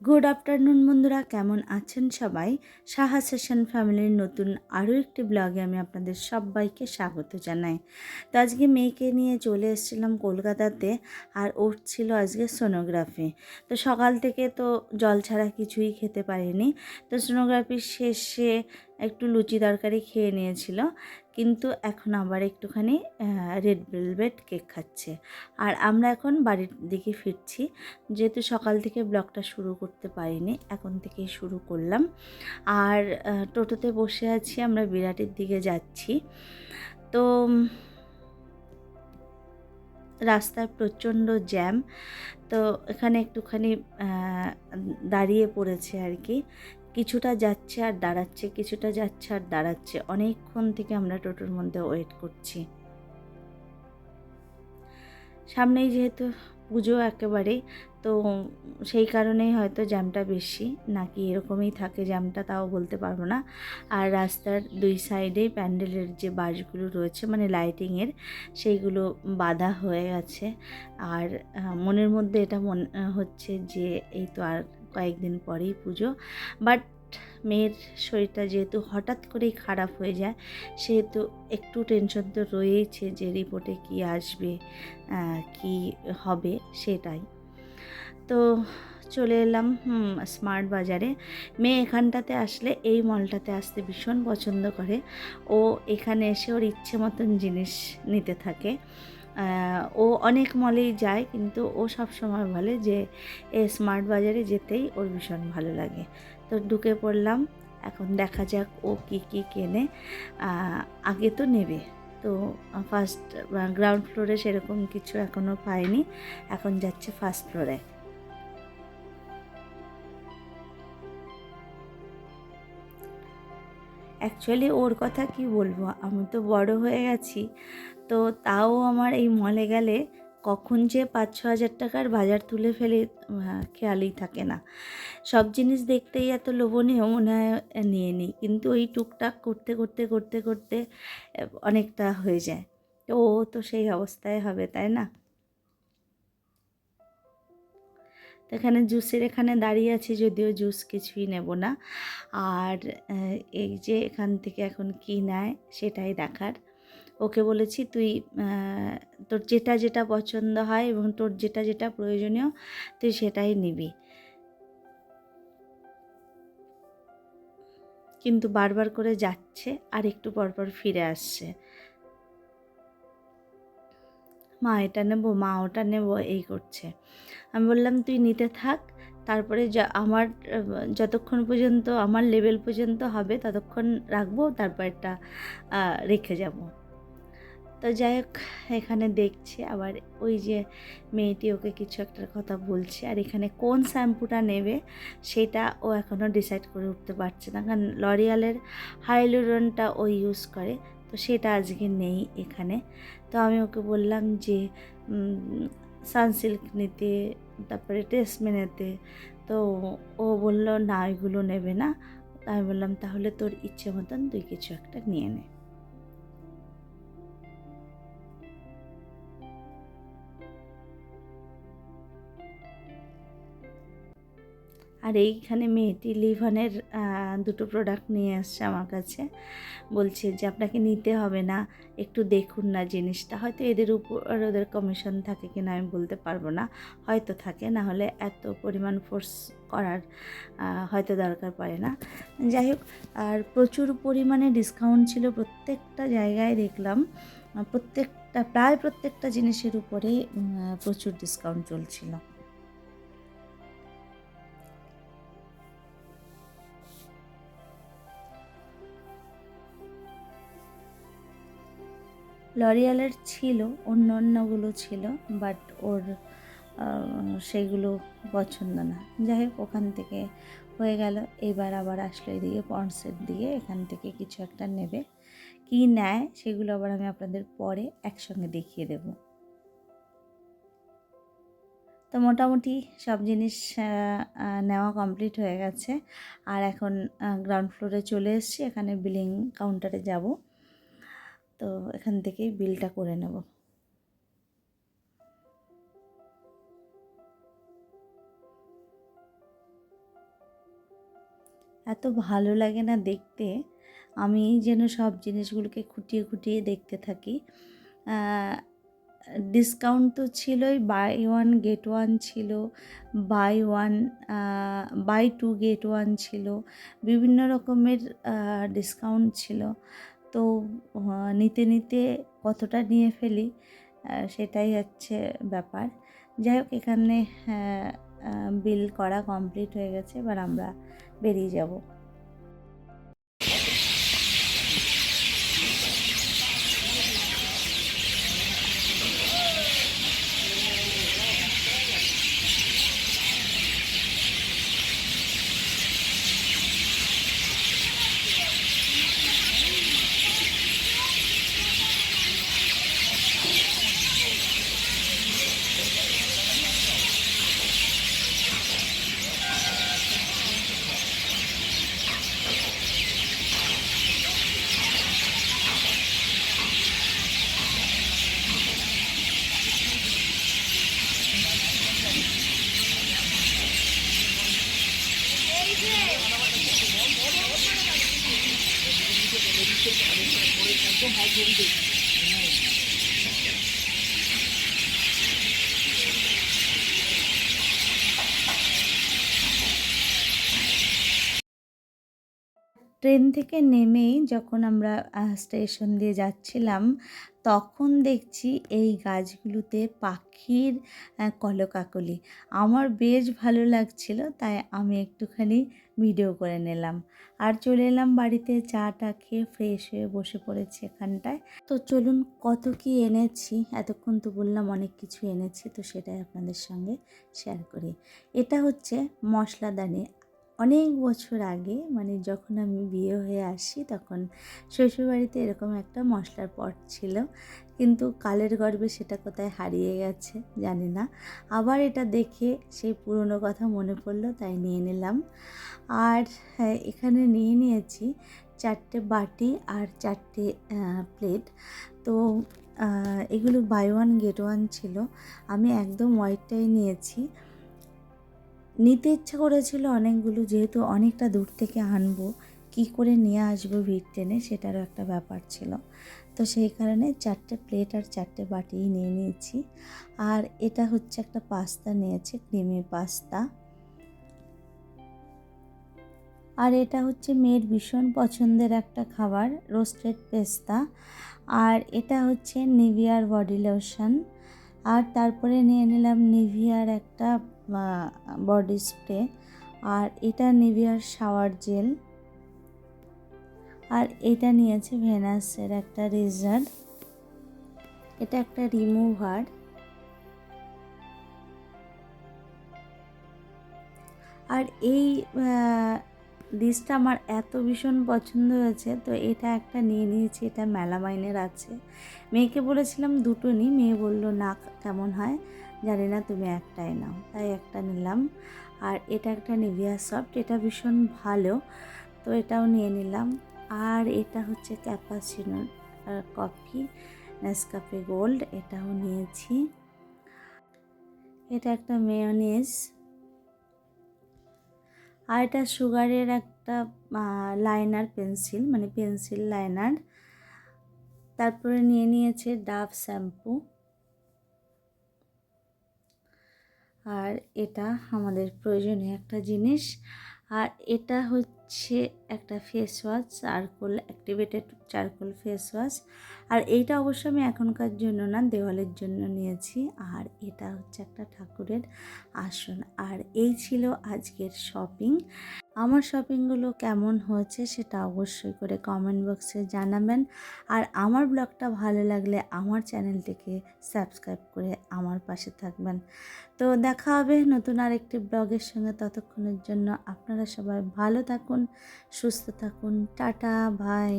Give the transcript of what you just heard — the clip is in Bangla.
গুড আফটারনুন বন্ধুরা, কেমন আছেন সবাই? সাহা সেশন ফ্যামিলির নতুন আরও একটি ব্লগে আমি আপনাদের সবাইকে স্বাগত জানাই। তো আজকে মেয়েকে নিয়ে চলে এসেছিলাম কলকাতাতে, আর ওর ছিল আজকে সোনোগ্রাফি। তো সকাল থেকে তো জল ছাড়া কিছুই খেতে পারিনি। তো সোনোগ্রাফির শেষে একটু লুচি তরকারি খেয়ে নিয়েছিল, কিন্তু এখন আবার একটুখানি রেড ভেলভেট কেক খাচ্ছে। আর আমরা এখন বাড়ির দিকে ফিরছি, যেহেতু সকাল থেকে ব্লগটা শুরু করতে পারিনি, এখন থেকেই শুরু করলাম। আর টোটোতে বসে আছি, আমরা বিরাটির দিকে যাচ্ছি। তো রাস্তায় প্রচণ্ড জ্যাম, তো এখানে একটুখানি দাঁড়িয়ে পড়েছে আর কি। কিছুটা যাচ্ছে আর দাঁড়াচ্ছে, কিছুটা যাচ্ছে আর দাঁড়াচ্ছে। অনেকক্ষণ থেকে আমরা টোটোর মধ্যে ওয়েট করছি। সামনেই যেহেতু পুজো একেবারেই, তো সেই কারণেই হয়তো জ্যামটা বেশি, নাকি এরকমই থাকে জ্যামটা তাও বলতে পারবো না। আর রাস্তার দুই সাইডেই প্যান্ডেলের যে বাঁশগুলো রয়েছে, মানে লাইটিংয়ের, সেইগুলো বাঁধা হয়ে গেছে। আর মনের মধ্যে এটা হচ্ছে যে এই তো আর কয়েকদিন পরেই পুজো। বাট মেয়ের শরীরটা যেহেতু হঠাৎ করেই খারাপ হয়ে যায়, সেহেতু একটু টেনশন তো রয়েইছে যে রিপোর্টে কি আসবে, কি হবে সেটাই। তো চলে এলাম স্মার্ট বাজারে। মেয়ে এখানটাতে আসলে, এই মলটাতে আসতে ভীষণ পছন্দ করে। ও এখানে এসে ওর ইচ্ছে মতন জিনিস নিতে থাকে। ও অনেক মলেই যায়, কিন্তু ও সবসময় বলে যে এ স্মার্ট বাজারে যেতেই ওর ভীষণ ভালো লাগে। তো ঢুকে পড়লাম, এখন দেখা যাক ও কি কি কেনে। আগে তো নেবে, তো ফার্স্ট গ্রাউন্ড ফ্লোরে সেরকম কিছু এখনও পাইনি, এখন যাচ্ছে ফার্স্ট ফ্লোরে। অ্যাকচুয়ালি ওর কথা কি বলবো, আমি তো বড় হয়ে গেছি, তো তাও আমার এই মলে গেলে কখন যে 5-6 হাজার টাকার বাজার তুলে ফেলে খেয়ালই থাকে না। সব জিনিস দেখতেই এত লোভনীয় মনে হয় নিয়ে নিই, কিন্তু ওই টুকটাক করতে করতে করতে করতে অনেকটা হয়ে যায়। তো ও তো সেই অবস্থায় হবে, তাই না? তো এখানে জুসের এখানে দাঁড়িয়ে আছি, যদিও জুস কিছুই নেব না। আর এই যে এখান থেকে এখন কি নেয় সেটাই দেখার। ওকে বলেছি তুই তোর যেটা যেটা পছন্দ হয় এবং তোর যেটা যেটা প্রয়োজনীয় তুই সেটাই নিবি। কিন্তু বারবার করে যাচ্ছে আর একটু পরপর ফিরে আসছে, মা এটা নেব, মা ওটা নেব, এই করছে। আমি বললাম তুই নিতে থাক, তারপরে আমার যতক্ষণ পর্যন্ত আমার লেভেল পর্যন্ত হবে ততক্ষণ রাখবো, তারপর এটা রেখে যাব। তো যাই হোক, এখানে দেখছে আবার ওই যে মেয়েটি ওকে কিছু একটার কথা বলছে, আর এখানে কোন শ্যাম্পুটা নেবে সেটা ও এখনও ডিসাইড করে উঠতে পারছে না, কারণ লরিয়ালের হাইলুরনটা ও ইউজ করে, তো সেটা আজকে নেই এখানে। তো আমি ওকে বললাম যে সানসিল্ক নিতে, তারপরে ট্রেসমে নিতে। তো ও বলল না, ওইগুলো নেবে না। আমি বললাম তাহলে তোর ইচ্ছে মতন তুই কিছু একটা নিয়ে নে। আর এইখানে মেয়েটি লিভানের দুটো প্রোডাক্ট নিয়ে আসছে আমার কাছে, বলছে যে আপনাকে নিতে হবে না, একটু দেখুন না জিনিসটা। হয়তো এদের উপর ওদের কমিশন থাকে কিনা আমি বলতে পারবো না, হয়তো থাকে, না হলে এত পরিমাণ ফোর্স করার হয়তো দরকার পড়ে না। যাই হোক, আর প্রচুর পরিমাণে ডিসকাউন্ট ছিল, প্রত্যেকটা জায়গায় দেখলাম, প্রায় প্রত্যেকটা জিনিসের উপরে প্রচুর ডিসকাউন্ট চলছিল। লরিয়ালের ছিল, অন্যগুলো ছিল, বাট ওর সেইগুলো পছন্দ না। যাই হোক, ওখান থেকে হয়ে গেল। এবার আবার আসলো এদিকে পন্ডসের দিকে, এখান থেকে কিছু একটা নেবে। কি নেয় সেগুলো আবার আমি আপনাদের পরে একসঙ্গে দেখিয়ে দেব। তো মোটামুটি সব জিনিস নেওয়া কমপ্লিট হয়ে গেছে, আর এখন গ্রাউন্ড ফ্লোরে চলে এসেছি, এখানে বিলিং কাউন্টারে যাব। তো এখান থেকেই বিলটা করে নেব। এত ভালো লাগে না দেখতে, আমি যেন সব জিনিসগুলোকে খুঁটিয়ে খুঁটিয়ে দেখতে থাকি। ডিসকাউন্ট তো ছিলই, বাই ওয়ান গেট ওয়ান ছিল, বাই টু গেট ওয়ান ছিল, বিভিন্ন রকমের ডিসকাউন্ট ছিল। তো নিতে নিতে কতটা নিয়ে ফেলি সেটাই হচ্ছে ব্যাপার। যাই হোক, এখানে বিল করা কমপ্লিট হয়ে গেছে, এবার আমরা বেরিয়ে যাব। ট্রেন থেকে নেমেই যখন আমরা স্টেশন দিয়ে যাচ্ছিলাম, তখন দেখছি এই গাছগুলোতে পাখির কলকাকলি। আমার বেশ ভালো লাগছিল, তাই আমি একটুখানি ভিডিও করে নিলাম। আর চলে এলাম বাড়িতে, চাটা খেয়ে ফ্রেশ হয়ে বসে পড়েছি এখানটায়। তো চলুন, কত কি এনেছি, এতক্ষণ তো বললাম অনেক কিছু এনেছি, তো সেটাই আপনাদের সঙ্গে শেয়ার করি। এটা হচ্ছে মশলাদানি। অনেক বছর আগে, মানে যখন আমি বিয়ে হয়ে আসি, তখন শ্বশুরবাড়িতে এরকম একটা মশলার পট ছিল, কিন্তু কালের গর্ভে সেটা কোথায় হারিয়ে গেছে জানি না। আবার এটা দেখে সেই পুরনো কথা মনে পড়লো, তাই নিয়ে নিলাম। আর হ্যাঁ, এখানে নিয়ে নিয়েছি 4টে বাটি আর 4টে প্লেট। তো এগুলো বাই ওয়ান গেট ওয়ান ছিল। আমি একদম হোয়াইটটাই নিয়েছি। নিতে ইচ্ছা করেছিল অনেকগুলো, যেহেতু অনেকটা দূর থেকে আনবো, কি করে নিয়ে আসবো ভিড় টেনে, সেটারও একটা ব্যাপার ছিল। তো সেই কারণে 4টে প্লেট আর 4টে বাটিই নিয়ে নিয়েছি। আর এটা হচ্ছে একটা পাস্তা নিয়েছি, ক্রিমি পাস্তা। আর এটা হচ্ছে মেয়ের ভীষণ পছন্দের একটা খাবার, রোস্টেড পেস্তা। আর এটা হচ্ছে নিভিয়ার বডি লোশন। আর তারপরে নিয়ে নিলাম নিভিয়ার একটা বডি স্প্রে। আর এটা নিভিয়ার শাওয়ার জেল। আর এটা নিয়েছে ভেনাসের একটা রেজার। এটা একটা রিমুভার। আর এই ডিশটা আমার এত ভীষণ পছন্দ হয়েছে, তো এটা একটা নিয়ে নিয়েছি। এটা মেলামাইনের আছে। মেয়েকে বলেছিলাম দুটো নিই, মেয়ে বলল না, কেমন হয় জানি না, তুমি একটাই নাও, তাই একটা নিলাম। আর এটা একটা নিভিয়া সফট, এটা ভীষণ ভালো, তো এটাও নিয়ে নিলাম। আর এটা হচ্ছে ক্যাপাচিনো কফি, নেসকাফে গোল্ড, এটাও নিয়েছি। এটা একটা মেয়োনিজ। আর এটা সুগারের একটা লাইনার পেন্সিল, মানে পেন্সিল লাইনার। তারপরে নিয়ে নিয়েছে ডাভ শ্যাম্পু। আর এটা আমাদের প্রয়োজনীয় একটা জিনিস। আর এটা হচ্ছে একটা face wash, charcoal activated charcoal face wash. আর এইটা অবশ্য আমি এখনকার জন্য না, দেওয়ালের জন্য নিয়েছি। আর এটা হচ্ছে একটা ঠাকুরের আসন। আর এই ছিল আজকের শপিং। আমার শপিংগুলো কেমন হয়েছে সেটা অবশ্যই করে কমেন্ট বক্সে জানাবেন। আর আমার ব্লগটা ভালো লাগলে আমার চ্যানেলটিকে সাবস্ক্রাইব করে আমার পাশে থাকবেন। তো দেখা হবে নতুন আরেকটি ব্লগের সঙ্গে। ততক্ষণের জন্য আপনারা সবাই ভালো থাকুন, সুস্থ থাকুন। Tata, by.